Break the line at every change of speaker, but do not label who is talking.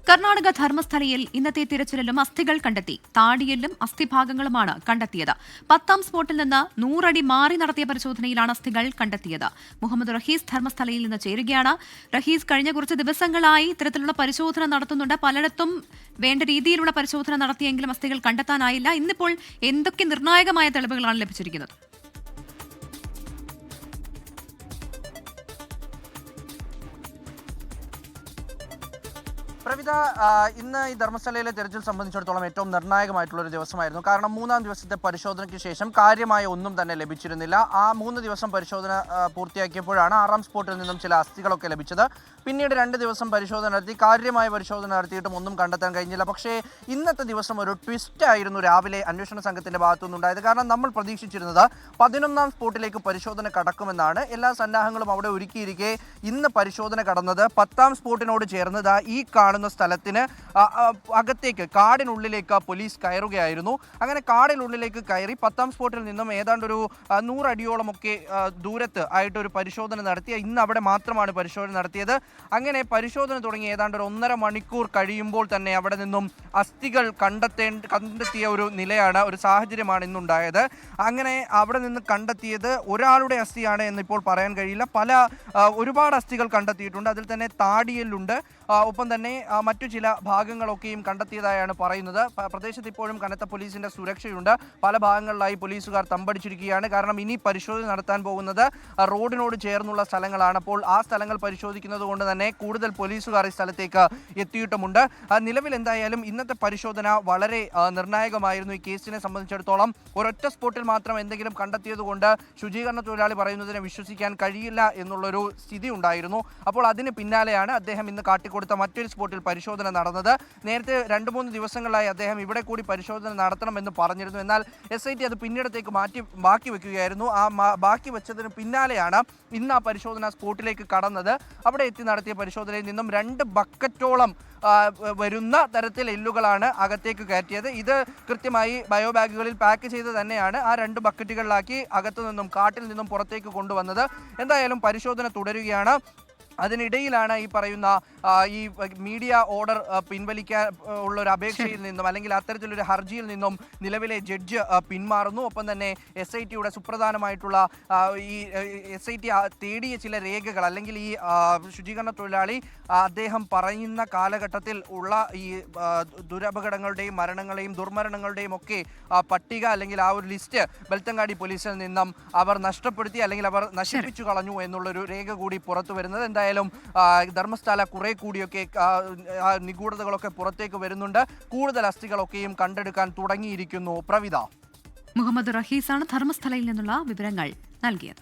കർണാടക ധർമ്മസ്ഥലയിൽ ഇന്നത്തെ തിരച്ചിലിലും അസ്ഥികൾ കണ്ടെത്തി. താടിയെല്ലും അസ്ഥിഭാഗങ്ങളുമാണ് കണ്ടെത്തിയത്. 10ാം സ്പോട്ടിൽ നിന്ന് 100 അടി മാറി നടത്തിയ പരിശോധനയിലാണ് അസ്ഥികൾ കണ്ടെത്തിയത്. മുഹമ്മദ് റഹീസ് ധർമ്മസ്ഥലയിൽ നിന്ന് ചേരുകയാണ്. റഹീസ്, കഴിഞ്ഞ കുറച്ച് ദിവസങ്ങളായി ഇത്തരത്തിലുള്ള പരിശോധന നടത്തുന്നുണ്ട്. പലയിടത്തും വേണ്ട രീതിയിലുള്ള പരിശോധന നടത്തിയെങ്കിലും അസ്ഥികൾ കണ്ടെത്താനായില്ല. ഇന്നിപ്പോൾ എന്തൊക്കെ നിർണായകമായ തെളിവുകളാണ് ലഭിച്ചിരിക്കുന്നത്?
പ്രവിത, ഇന്ന് ഈ ധർമ്മസ്ഥലയിലെ തെരച്ചിൽ സംബന്ധിച്ചിടത്തോളം ഏറ്റവും നിർണായകമായിട്ടുള്ള ഒരു ദിവസമായിരുന്നു. കാരണം 3ാം ദിവസത്തെ പരിശോധനയ്ക്ക് ശേഷം കാര്യമായ ഒന്നും തന്നെ ലഭിച്ചിരുന്നില്ല. ആ 3 ദിവസം പരിശോധന പൂർത്തിയാക്കിയപ്പോഴാണ് 6ാം സ്പോട്ടിൽ നിന്നും ചില അസ്ഥികളൊക്കെ ലഭിച്ചത്. പിന്നീട് 2 ദിവസം പരിശോധന നടത്തി, കാര്യമായ പരിശോധന നടത്തിയിട്ടും ഒന്നും കണ്ടെത്താൻ കഴിഞ്ഞില്ല. പക്ഷേ ഇന്നത്തെ ദിവസം ഒരു ട്വിസ്റ്റ് ആയിരുന്നു രാവിലെ അന്വേഷണ സംഘത്തിന്റെ ഭാഗത്തുനിന്നുണ്ടായത്. കാരണം നമ്മൾ പ്രതീക്ഷിച്ചിരുന്നത് 11ാം സ്പോട്ടിലേക്ക് പരിശോധന കടക്കുമെന്നാണ്. എല്ലാ സന്നാഹങ്ങളും അവിടെ ഒരുക്കിയിരിക്കെ ഇന്ന് പരിശോധന കടന്നത് 10ാം സ്പോട്ടിനോട് ചേർന്നത് ഈ കാണുന്ന സ്ഥലത്തിന് അകത്തേക്ക്, കാടിനുള്ളിലേക്ക് പോലീസ് കയറുകയായിരുന്നു. അങ്ങനെ കാടിനുള്ളിലേക്ക് കയറി 10ാം സ്പോട്ടിൽ നിന്നും ഏതാണ്ടൊരു 100 അടിയോളമൊക്കെ ദൂരത്ത് ആയിട്ടൊരു പരിശോധന നടത്തി. ഇന്ന് അവിടെ മാത്രമാണ് പരിശോധന നടത്തിയത്. അങ്ങനെ പരിശോധന തുടങ്ങി ഏതാണ്ട് ഒരു 1.5 മണിക്കൂർ കഴിയുമ്പോൾ തന്നെ അവിടെ നിന്നും അസ്ഥികൾ കണ്ടെത്തിയ ഒരു നിലയാണ്, ഒരു സാഹചര്യമാണ് ഇന്നുണ്ടായത്. അങ്ങനെ അവിടെ നിന്ന് കണ്ടെത്തിയത് ഒരാളുടെ അസ്ഥിയാണ് എന്നിപ്പോൾ പറയാൻ കഴിയില്ല. ഒരുപാട് അസ്ഥികൾ കണ്ടെത്തിയിട്ടുണ്ട്. അതിൽ തന്നെ താടിയെല്ലുണ്ട്. ഒപ്പം തന്നെ മറ്റു ചില ഭാഗങ്ങളൊക്കെയും കണ്ടെത്തിയതായാണ് പറയുന്നത്. പ്രദേശത്ത് ഇപ്പോഴും കനത്ത പോലീസിന്റെ സുരക്ഷയുണ്ട്. പല ഭാഗങ്ങളിലായി പോലീസുകാർ തമ്പടിച്ചിരിക്കുകയാണ്. കാരണം ഇനി പരിശോധന നടത്താൻ പോകുന്നത് റോഡിനോട് ചേർന്നുള്ള സ്ഥലങ്ങളാണ്. അപ്പോൾ ആ സ്ഥലങ്ങൾ പരിശോധിക്കുന്നത് കൊണ്ട് തന്നെ കൂടുതൽ പോലീസുകാർ ഈ സ്ഥലത്തേക്ക് എത്തിയിട്ടുമുണ്ട്. നിലവിൽ എന്തായാലും ഇന്നത്തെ പരിശോധന വളരെ നിർണായകമായിരുന്നു. ഈ കേസിനെ സംബന്ധിച്ചിടത്തോളം ഒരൊറ്റ സ്പോട്ടിൽ മാത്രം എന്തെങ്കിലും കണ്ടെത്തിയത് കൊണ്ട് ശുചീകരണ തൊഴിലാളി പറയുന്നതിനെ വിശ്വസിക്കാൻ കഴിയില്ല എന്നുള്ളൊരു സ്ഥിതി ഉണ്ടായിരുന്നു. അപ്പോൾ അതിന് പിന്നാലെയാണ് അദ്ദേഹം ഇന്ന് കാട്ടിക്കൊടുത്ത മറ്റൊരു സ്പോട്ടിൽ പരിശോധന നടന്നത്. നേരത്തെ 2-3 ദിവസങ്ങളായി അദ്ദേഹം ഇവിടെ കൂടി പരിശോധന നടത്തണമെന്ന് പറഞ്ഞിരുന്നു. എന്നാൽ SIT അത് പിന്നീടത്തേക്ക് ബാക്കി വെക്കുകയായിരുന്നു. ബാക്കി വെച്ചതിന് പിന്നാലെയാണ് ഇന്ന് ആ പരിശോധന സ്പോട്ടിലേക്ക് കടന്നത്. അവിടെ എത്തി നടത്തിയ പരിശോധനയിൽ നിന്നും 2 ബക്കറ്റോളം വരുന്ന തരത്തിൽ എല്ലുകളാണ് അകത്തേക്ക് കയറ്റിയത്. ഇത് കൃത്യമായി ബയോ ബാഗുകളിൽ പാക്ക് ചെയ്ത് തന്നെയാണ് ആ 2 ബക്കറ്റുകളിലാക്കി അകത്തു നിന്നും, കാട്ടിൽ നിന്നും പുറത്തേക്ക് കൊണ്ടുവന്നത്. എന്തായാലും പരിശോധന തുടരുകയാണ്. അതിനിടയിലാണ് ഈ പറയുന്ന ഈ മീഡിയ ഓർഡർ പിൻവലിക്കാൻ ഉള്ള ഒരു അപേക്ഷയിൽ നിന്നും, അല്ലെങ്കിൽ അത്തരത്തിലൊരു ഹർജിയിൽ നിന്നും നിലവിലെ ജഡ്ജ് പിന്മാറുന്നു. ഒപ്പം തന്നെ SITയുടെ സുപ്രധാനമായിട്ടുള്ള ഈ SIT തേടിയ ചില രേഖകൾ, അല്ലെങ്കിൽ ഈ ശുചീകരണ തൊഴിലാളി അദ്ദേഹം പറയുന്ന കാലഘട്ടത്തിൽ ഉള്ള ഈ ദുരപകടങ്ങളുടെയും മരണങ്ങളെയും ദുർമരണങ്ങളുടെയും ഒക്കെ പട്ടിക, അല്ലെങ്കിൽ ആ ഒരു ലിസ്റ്റ് ബെൽത്തങ്കാടി പോലീസിൽ നിന്നും അവർ നഷ്ടപ്പെടുത്തി, അല്ലെങ്കിൽ അവർ നശിപ്പിച്ചു കളഞ്ഞു എന്നുള്ളൊരു രേഖ കൂടി പുറത്തു വരുന്നത്. എന്തായാലും ധർമ്മസ്ഥല കുറെ കൂടിയൊക്കെ നിഗൂഢതകളൊക്കെ പുറത്തേക്ക് വരുന്നുണ്ട്. കൂടുതൽ അസ്ഥികളൊക്കെയും കണ്ടെടുക്കാൻ തുടങ്ങിയിരിക്കുന്നു. പ്രവിത,
മുഹമ്മദ് റഹീസാണ് ധർമ്മസ്ഥലയിൽ നിന്നുള്ള വിവരങ്ങൾ നൽകിയത്.